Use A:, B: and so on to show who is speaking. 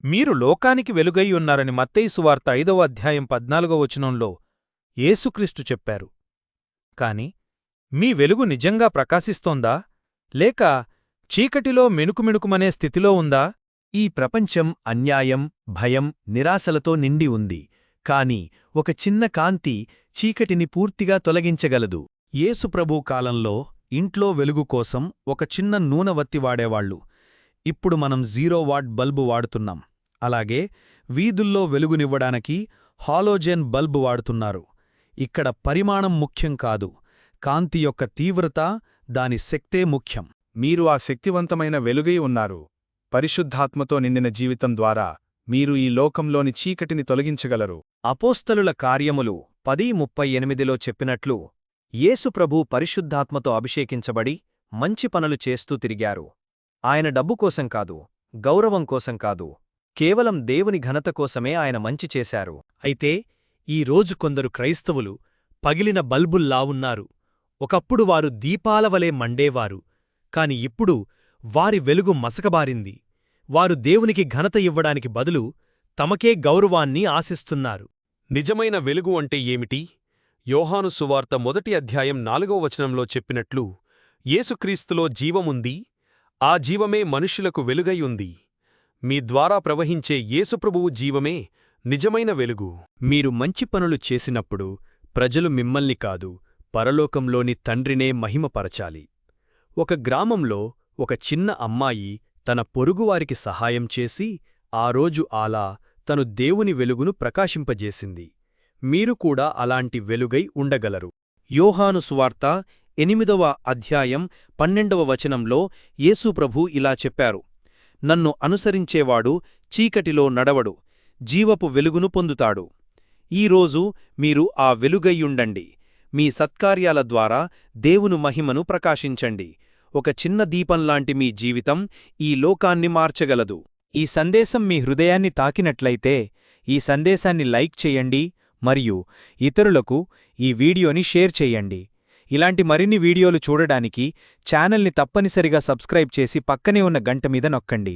A: మీరు లోకానికి వెలుగై ఉన్నారని మత్తయి సువార్త 5వ అధ్యాయం 14వ వచనంలో యేసుక్రీస్తు చెప్పారు. కాని మీ వెలుగు నిజంగా ప్రకాశిస్తోందా, లేక చీకటిలో మిణుకుమిణుకుమనే స్థితిలో ఉందా?
B: ఈ ప్రపంచం అన్యాయం, భయం, నిరాశలతో నిండి ఉంది. కాని ఒక చిన్న కాంతి చీకటిని పూర్తిగా తొలగించగలదు.
C: యేసుప్రభూ కాలంలో ఇంట్లో వెలుగు కోసం ఒక చిన్న నూనెవత్తి వాడేవాళ్లు. ఇప్పుడు మనం 0 వాట్ బల్బు వాడుతున్నాం. అలాగే వీధుల్లో వెలుగునివ్వడానికి హాలోజెన్ బల్బు వాడుతున్నారు. ఇక్కడ పరిమాణం ముఖ్యం కాదు, కాంతి యొక్క తీవ్రత, దాని శక్తే ముఖ్యం.
D: మీరు ఆ శక్తివంతమైన వెలుగై ఉన్నారు. పరిశుద్ధాత్మతో నిండిన జీవితం ద్వారా మీరు ఈ లోకంలోని చీకటిని తొలగించగలరు.
B: అపోస్తలుల కార్యములు 10:38లో చెప్పినట్లు యేసుప్రభూ పరిశుద్ధాత్మతో అభిషేకించబడి మంచి పనులు చేస్తూ తిరిగారు. ఆయన డబ్బు కోసం కాదు, గౌరవం కోసం కాదు, కేవలం దేవుని ఘనత కోసమే ఆయన మంచి చేశారు.
C: అయితే ఈ రోజు కొందరు క్రైస్తవులు పగిలిన బల్బుల్లా ఉన్నారు. ఒకప్పుడు వారు దీపాలవలే మండేవారు, కాని ఇప్పుడు వారి వెలుగు మసకబారింది. వారు దేవునికి ఘనత ఇవ్వడానికి బదులు తమకే గౌరవాన్ని ఆశిస్తున్నారు.
E: నిజమైన వెలుగు అంటే ఏమిటి? యోహాను సువార్త 1వ అధ్యాయం 4వ వచనంలో చెప్పినట్లు, యేసుక్రీస్తులో జీవముంది, ఆ జీవమే మనుష్యులకు వెలుగై ఉంది. మీ ద్వారా ప్రవహించే యేసుప్రభువు జీవమే నిజమైన వెలుగు.
B: మీరు మంచి పనులు చేసినప్పుడు ప్రజలు మిమ్మల్ని కాదు, పరలోకంలోని తండ్రినే మహిమపరచాలి. ఒక గ్రామంలో ఒక చిన్న అమ్మాయి తన పొరుగువారికి సహాయం చేసి ఆ రోజు ఆలా తను దేవుని వెలుగును ప్రకాశింపజేసింది. మీరు కూడా అలాంటి వెలుగై ఉండగలరు.
F: యోహాను సువార్త 8వ అధ్యాయం 12వ వచనంలో యేసుప్రభు ఇలా చెప్పారు: నన్ను అనుసరించేవాడు చీకటిలో నడవడు, జీవపు వెలుగును పొందుతాడు. ఈరోజు మీరు ఆ వెలుగయ్యుండండి. మీ సత్కార్యాల ద్వారా దేవుని మహిమను ప్రకాశించండి. ఒక చిన్న దీపంలాంటి మీ జీవితం ఈ లోకాన్ని మార్చగలదు.
A: ఈ సందేశం మీ హృదయాన్ని తాకినట్లయితే ఈ సందేశాన్ని లైక్ చేయండి మరియు ఇతరులకు ఈ వీడియోని షేర్ చేయండి. ఇలాంటి మరిన్ని వీడియోలు చూడడానికి ఛానల్ని తప్పనిసరిగా సబ్స్క్రైబ్ చేసి పక్కనే ఉన్న గంట మీద నొక్కండి.